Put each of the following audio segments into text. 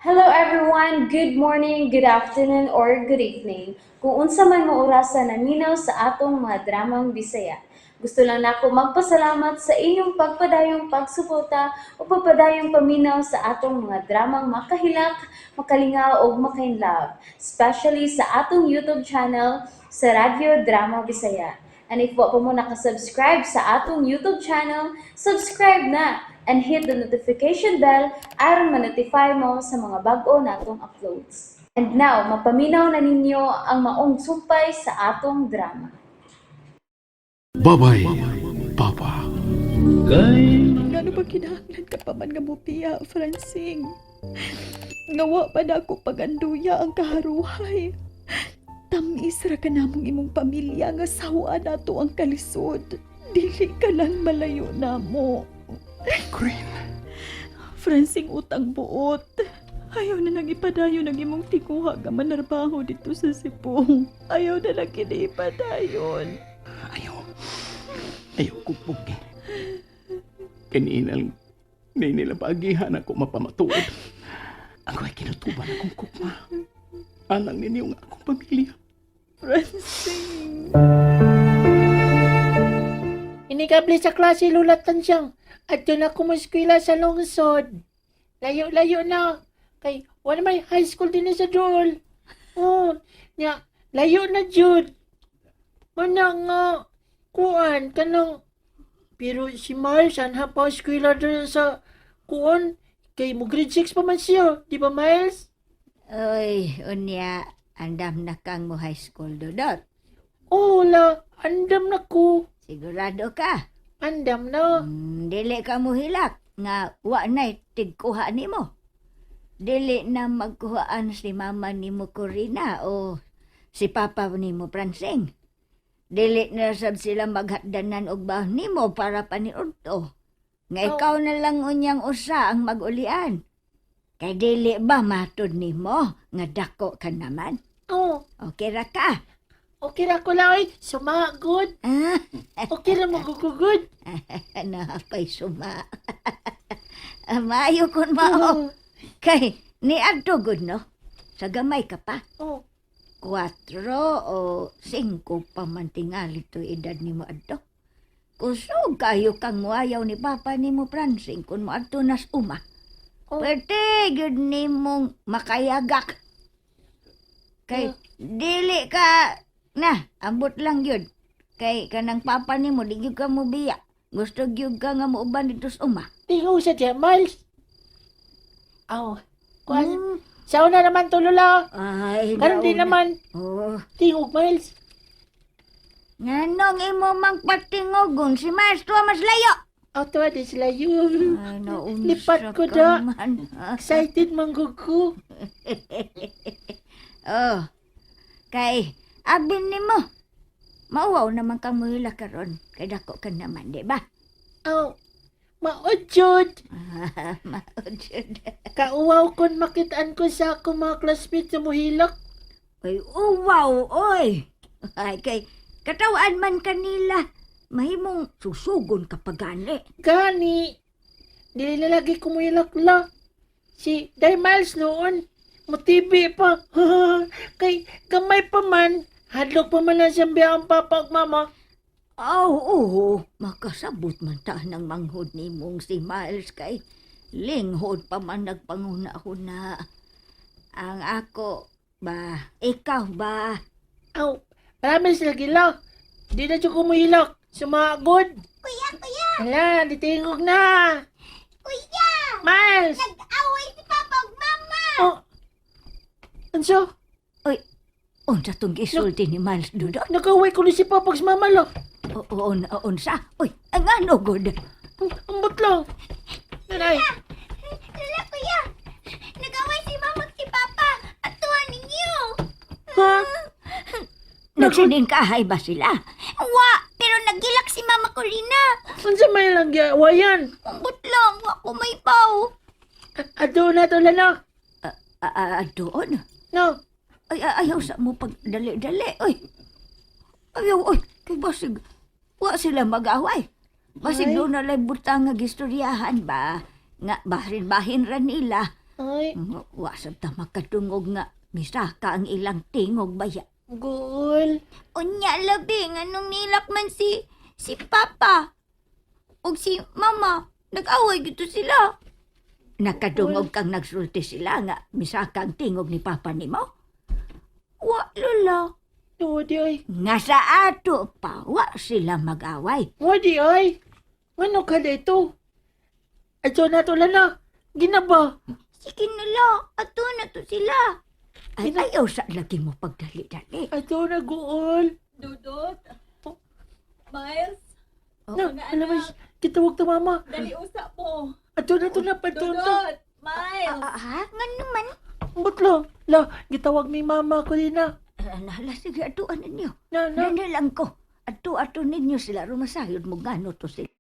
Hello everyone, good morning, good afternoon, or good evening. Kung unsa man mo orasan naminaw sa atong mga dramang Bisaya. Gusto lang nako magpasalamat sa inyong pagpadayong pagsuporta o pagpadayong paminaw sa atong mga dramang makahilak, makalingaw o makainlove, especially sa atong YouTube channel sa Radyo Drama Bisaya. And if wa pa mo nakasubscribe sa atong YouTube channel, subscribe na and hit the notification bell aron ma-notify mo sa mga bag-o natong uploads. And now, mapaminaw na ninyo ang maong sumpay sa atong drama. Babay, Papa. Ano ba kinahanglan ka pa man nga mupiya, Francine? Ngawa pa na ako paganduya ang kaharuhay. Tamis ra ka namong imong pamilya nga sawa nato ang kalisod. Dili ka lang malayo namo. Green. Francine utang buot. Ayaw na nang ipadayon ang imong tikuha nga manarbaho dito sa Sipong. Ayaw na lang ipadayon. Ayaw kupog. Kaninang nila pagihan ako mapamatuod. Ako ay kinutuban akong kukma. Alang ninyo nga akong pamilya. Francine. Inikabli sa klase lulatan siyang at doon ako muskwila sa lungsod. Layo-layo na. Kay wala may high school din na sa dool. Oh, nya, layo na jud. Mana nga, kuan, kanang, pero si Miles, anha pa eskwela doon sa, kuan, kay mo grade 6 pa man siya, di ba Miles? Oy, unya, andam na kang mo high school dodot. Oh, la, andam na ko. Sigurado ka? Andam na. Dili ka mo hilak nga wa na'y tigkuha nimo. Dili na magkuhaan si mama nimo Corina o si papa nimo Pransing. Dili na sab sila maghatdanan og baw nimo para paniudto. Nga ikaw na lang unyang usa ang mag-ulian. Kay dili ba matud nimo nga dako ka naman? Oh, Okay ra ka? okay ra ko lang, sumagod. Ah, Okay ra magugugod. napay suma. Maayo kun mao. Kay ni adto gud no. Sa gamay ka pa. Oh, 4 o 5 pa man tingali to edad nimo adto. Kusog kayo kang muayaw ni papa nimo Pransing kun moadto nas uma. oh. Pwede gyud nimong makayagak. Kay dili ka na ambot lang gyud. Kay kanang papa nimo di gyud ka mo biya. Gusto gyud ka nga muuban dito sa uma. Tingaw sa dyan, Miles. Aw, kuan. Hmm. Sao na naman tulula. Ay, Karon din nauna. naman. Oh, Tingog, Miles. nganong imo mang patingogon si Maestro mas layo. Aw, tawa din sila yun. Ay, naunsa Lipat ko ka da. man. Excited manggug ko. Oh, kay abin nimo. Mauwaw naman kang muhila karon kay dako ka naman, di ba? Aw, maudjod. Maudjud. Kauwaw kon makitaan ko sa ako mga classmates sa muhilak. Ay, uwaw, oy. Ay, kay katawaan man kanila. Mahimong susugon kapag gani. Gani. Dili na lagi ko muhilak la. Si Day Miles noon. Motibi pa. Kay gamay pa man. Hadlok pa man na siyang biyang papa ug mama. Oo, makasabot man ta ng manghod ni mong si Miles kay linghod pa man nagpanguna-huna. Ang ako ba, ikaw ba? Aw, promise lagi la. Di na siya kumihilak. Sumagod. Kuya! Hala, ditingog na. Kuya! Miles! Nag-away si Papa ug Mama! Oh. Anso? Unsa tong gisulti ni Miles Dudot? Nagaway ko ni si Papags mama la. Oo, unsa? Uy, ang ano, God? Ambot lang. Nanay. Lala, kuya! Nag-away si Mama ug si Papa! At tuwa ninyo! Ha? Nagsining kahay ba sila? Wa, pero nagilak si Mama Corina. Unsa may lang wayan? Umbot lang, ako may paw. Ato na to lala. Doon? No. Ayaw sa mo pag dali-dali. Uy, ayaw, uy, kay basig. Wa sila mag-away. Basig Ay. doon na lang butang nga gistoryahan ba? Nga bahin-bahin ra nila. Ay, Wa sab ta makadungog nga misaka ang ilang tingog baya. gul. Unya labi nga nung nilak man si Papa ug si Mama, nag-away gito sila. Nakadungog kang nagsulti sila nga misaka ang tingog ni Papa nimo? Wa lola. Wadi ay. Nga sa ato pa, wa sila mag-away. Wadi ay. Ano ka dito? Ato na to lana. Ginaba. Sige na la, ato na to sila. Ay, ayaw sa lagi mo pagdali-dali. Ato na gul. Dudot. Miles, Na, alam mo, kitawag ta mama. dali usap mo. Ato na to na patunto. Dudot, Miles. Ha? Nga naman? Butlo. La, gitawag ni mama ko din na. Nahala, sige, atuan ninyo. Na. Nanilang ko. Ato ninyo sila, rumasayod mo gano to sila.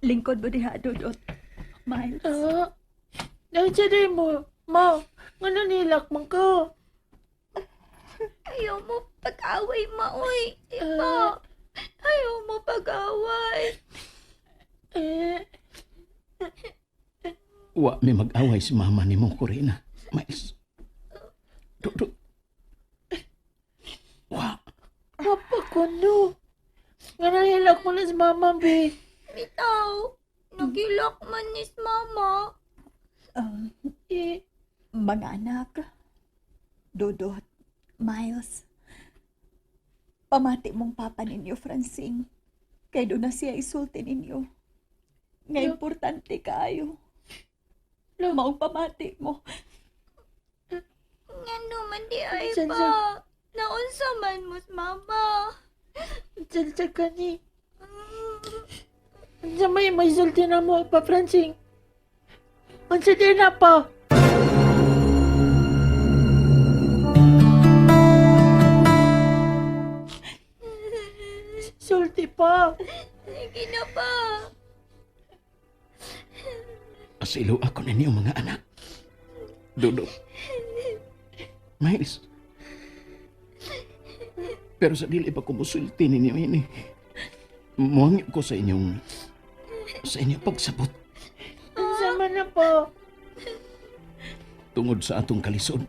Lingkod mo diha, Dudot. Miles. Nandiyan mo. Ma, nga nanilak man ka. Ayaw mo pag-away, maoy. Diba? Ayaw mo pag-away. Wa may mag-away si mama ni mo, Corina. Miles. Dudut. Wa. Apa ko no? Nga nanilak mo na si mama, be. Bitaw, nagilak man ni Mama. Mga anak, Dudot, Miles, pamati mong papa ninyo, Francine. Kay doon na siya isulti ninyo. Nga importante kayo. Maong pamati mo. Nga naman di ay San- pa. Naunsa man mo, Mama. Diyan ka ni. Diyan may sulti na mo pa, Francine. Unsa din na pa. Sulti pa. Sige na pa. Asilo ako ninyo mga anak. Dudut. Miles. Pero sa dili pa ko musulti ninyo ini. Muhangyo ko sa inyong pagsabot Unsa man na pa. tungod sa atong kalisod.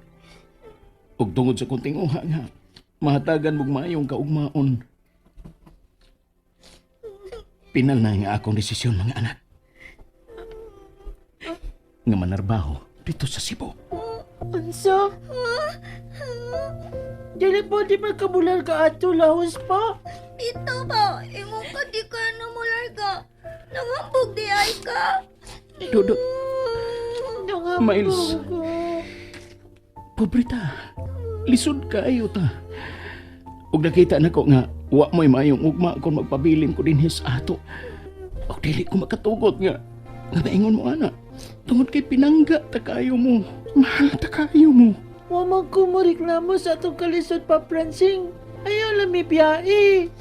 Ug tungod sa kunting uha nga, mahatagan mong mayong kaugmaon. Pinal na nga akong desisyon mga anak. Nga manarbaho dito sa Cebu. Unsa? Dili po di magkabular ka ato lahos pa. Ito ba? Imo ka di ka na mular ka. Nangambog di ay ka. Dudut, Nangambog Miles. ko. pobre ta. Lisod kaayo ta. Ug nakita na ko nga wa mo'y mayong ugma kung magpabilin ko din his ato. Ug dili ko makatugot nga maingon mo ana. Tungod kay pinangga ta kayo mo. Mahal ta kayo mo. Wa man ko mo reklamo sa atong kalisod pa, Francine. Ayaw lang may biyahe.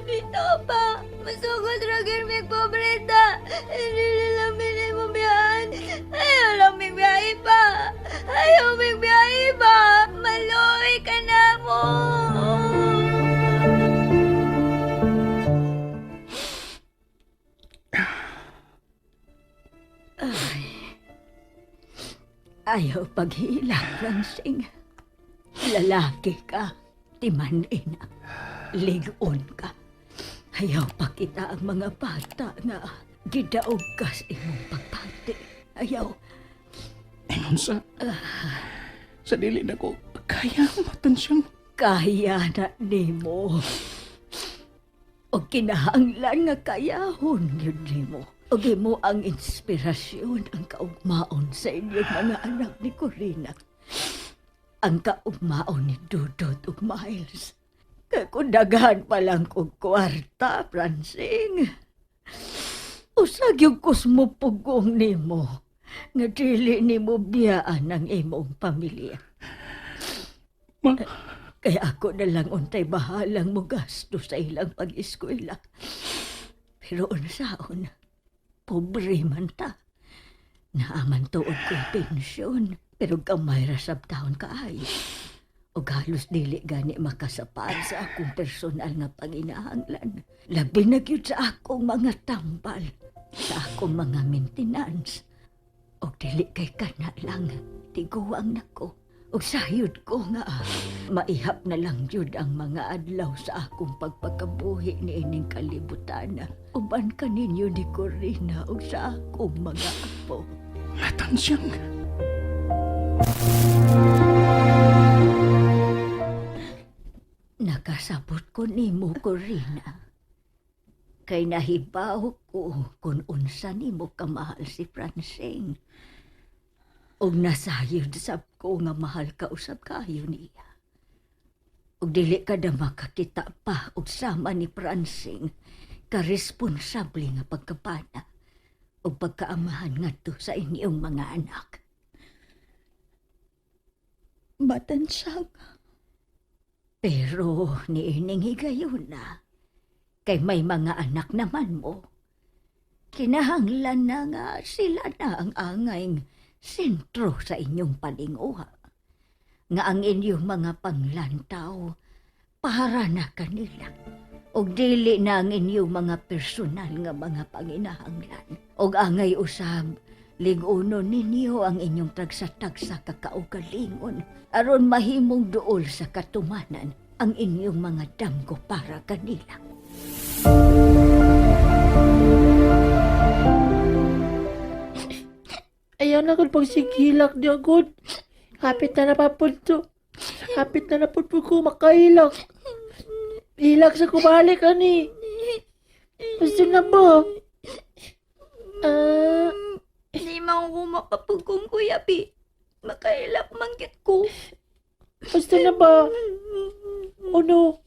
Ito pa. Masugod ragir may pobreta. Hindi lang minay mo biyahan. Ayaw lang may biyahe pa. Ayaw may biyahe pa. Maloy ka na mo. Ayaw paghilak, Francine. Lalaki ka, timanin, ligon ka. Ayaw pa kita ang mga bata nga gidaog ka sa imong pagpati. Ayaw. Ingon sa dili na ko kaya matan siyang Kaya na nimo. O kinahanglan nga kayahon yun nimo. O mo ang inspirasyon, ang kaugmaon sa inyong mga anak ni Corina. Ang kaugmaon ni Dudot ug Miles. Kaya kung daghan pa lang kong kwarta, Francine. Usag yung kusmupugong nimo. Nga dili nimo biyaan ang imong pamilya. Ma, Kaya ako na lang untay bahalang mo gasto sa ilang pag-eskwela. Pero unsaon, pobre man ta. Naaman tuod ko'y pensyon, pero gamay ra sab taon kaayo. O halos dili gani makasapat sa akong personal nga panginahanglan. Labi na gyud sa akong mga tambal. sa akong mga maintenance. O dili kay kana lang, tiguang nako. O sayod ko nga, maihap na lang jud ang mga adlaw sa akong pagpakabuhi ni ining kalibutan. Uban ka ninyo ni Corina o sa akong mga apo. Tansiyang. Nakasabot ko nimo, Corina. Kay nahibaw ko kung unsa nimo kamahal si Francine. Og nasayod sab ko nga mahal ka usab kayo niya. Og dili ka na makakita pa og sama ni Francine ka-responsable nga pagkapana og pagkaamahan ngadto sa inyong mga anak. Matansyang. Pero niining higayon na, kay may mga anak naman mo. Kinahanglan na nga sila na ang angayng sentro sa inyong palinguha. Nga ang inyong mga panglantaw, para na kanila. Og dili na ang inyong mga personal nga mga panginahanglan. Og angay usab, ligunon ninyo ang inyong tagsa-tagsa kakaugalingon aron mahimong duol sa katumanan ang inyong mga damgo para kanila. Ayaw na kung pagsigilak di agad. Hapit na napapunto. Hapit na napunto ko makahilak. Hilak sa kumalik, ani. Gusto na ba? Di man ko makapugong kuya, Pi. Makailap manggit ko. Gusto na ba? Ano?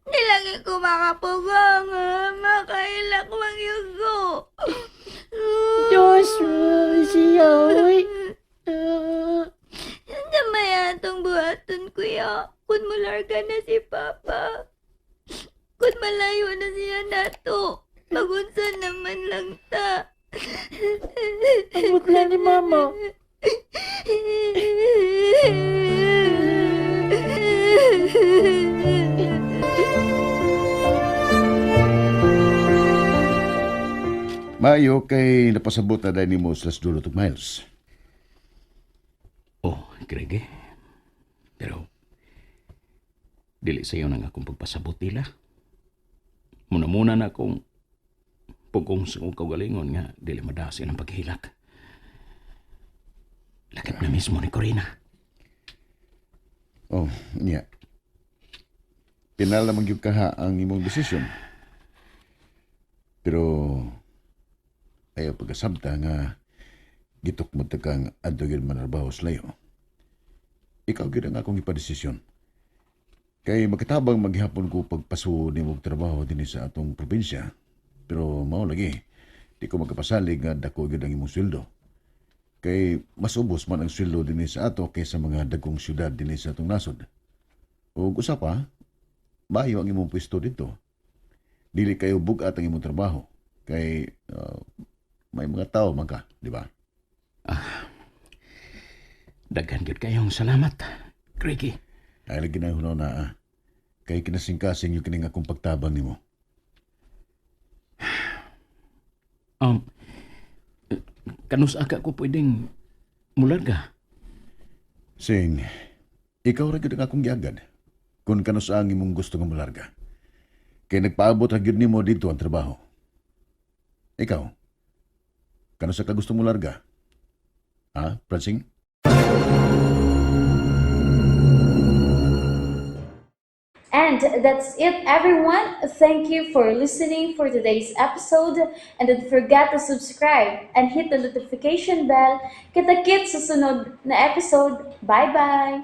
Nilagi ko makapugong. Makailap manggit ko. Diyos, siya, uy. Namaya atong buhaton, kuya. Kung mularga na si Papa. Kung malayo na siya nato. Magunsa naman lang ta. Ang butla ni Mama. Maayo kay napasabot na dahil mo sa Dulot of Miles. Oh, Greg. Pero, dili sa'yo na nga akong pagpasabot nila. Muna-muna na akong pugong sa kong kaugalingon nga dili madasin ang paghilak. Lakip na mismo ni Corina. Oh, niya. Pinal naman yung kaha ang imong desisyon. Pero, ayaw pagkasabta nga gitok mo kang adto gyud manarbaho sa layo. Ikaw gyud ang akong ipadesisyon. Kay magkatabang maghapon ko pagpaso nimo og trabaho dinhi sa atong probinsya. Pero mao lagi, di ko magkapasalig nga dako gyud ang imong sweldo. Kay mas ubos man ang sweldo dinhi sa ato kaysa mga dagkong syudad dinhi sa atong nasod. Ug usa pa, maayo ang imong pwesto dito. Dili kayo bugat ang imong trabaho. Kay may mga tao man ka, di ba? Daghan gyud kayong salamat, Greggy. Ay lagi na hunaw na kay kinasingkasing yung kining akong pagtabang nimo. Kanus aka ko pwedeng mularga. Sing, ikaw ra gyud ang akong giagad. Kung kanus ang imong gusto nga molarga. Kay nagpaabot ra gyud nimo dito ang trabaho. Ikaw, kanus ka gusto molarga? Ha, Francine? And that's it, everyone. Thank you for listening for today's episode. And don't forget to subscribe and hit the notification bell. Kita-kits sa sunod na episode. Bye-bye!